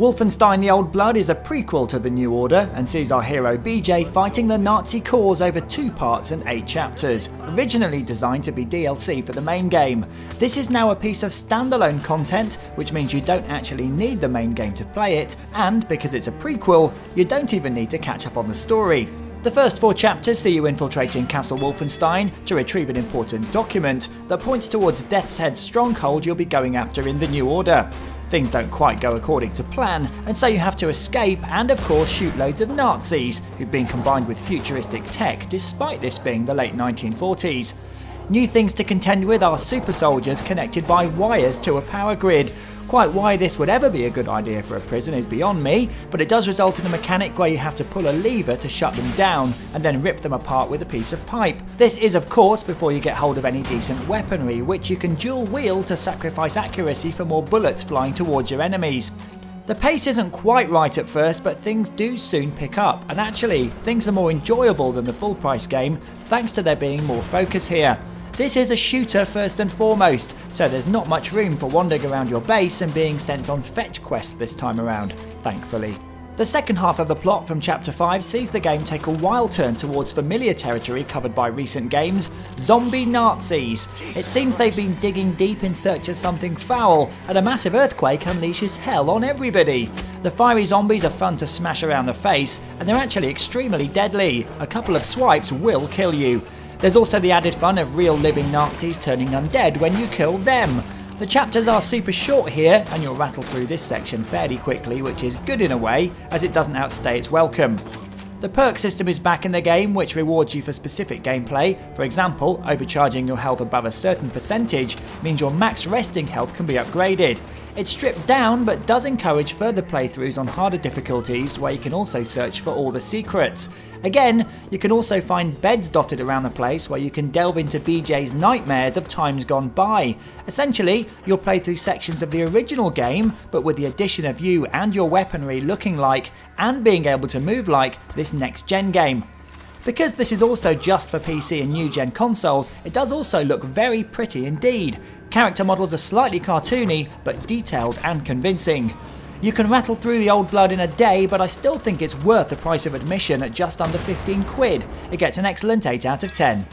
Wolfenstein The Old Blood is a prequel to The New Order and sees our hero BJ fighting the Nazi cause over 2 parts and 8 chapters, originally designed to be DLC for the main game. This is now a piece of standalone content, which means you don't actually need the main game to play it, and because it's a prequel, you don't even need to catch up on the story. The first 4 chapters see you infiltrating Castle Wolfenstein to retrieve an important document that points towards Death's Head's stronghold you'll be going after in the New Order. Things don't quite go according to plan, and so you have to escape and of course shoot loads of Nazis who've been combined with futuristic tech despite this being the late 1940s. New things to contend with are super soldiers connected by wires to a power grid. Quite why this would ever be a good idea for a prison is beyond me, but it does result in a mechanic where you have to pull a lever to shut them down and then rip them apart with a piece of pipe. This is of course before you get hold of any decent weaponry, which you can dual wield to sacrifice accuracy for more bullets flying towards your enemies. The pace isn't quite right at first, but things do soon pick up, and actually things are more enjoyable than the full price game thanks to there being more focus here. This is a shooter first and foremost, so there's not much room for wandering around your base and being sent on fetch quests this time around, thankfully. The second half of the plot from Chapter 5 sees the game take a wild turn towards familiar territory covered by recent games, zombie Nazis. It seems they've been digging deep in search of something foul, and a massive earthquake unleashes hell on everybody. The fiery zombies are fun to smash around the face, and they're actually extremely deadly. A couple of swipes will kill you. There's also the added fun of real living Nazis turning undead when you kill them. The chapters are super short here, and you'll rattle through this section fairly quickly, which is good in a way, as it doesn't outstay its welcome. The perk system is back in the game, which rewards you for specific gameplay. For example, overcharging your health above a certain percentage means your max resting health can be upgraded. It's stripped down, but does encourage further playthroughs on harder difficulties where you can also search for all the secrets. Again, you can also find beds dotted around the place where you can delve into BJ's nightmares of times gone by. Essentially, you'll play through sections of the original game, but with the addition of you and your weaponry looking like, and being able to move like, this next gen game. Because this is also just for PC and new gen consoles, it does also look very pretty indeed. Character models are slightly cartoony, but detailed and convincing. You can rattle through The Old Blood in a day, but I still think it's worth the price of admission at just under 15 quid. It gets an excellent 8 out of 10.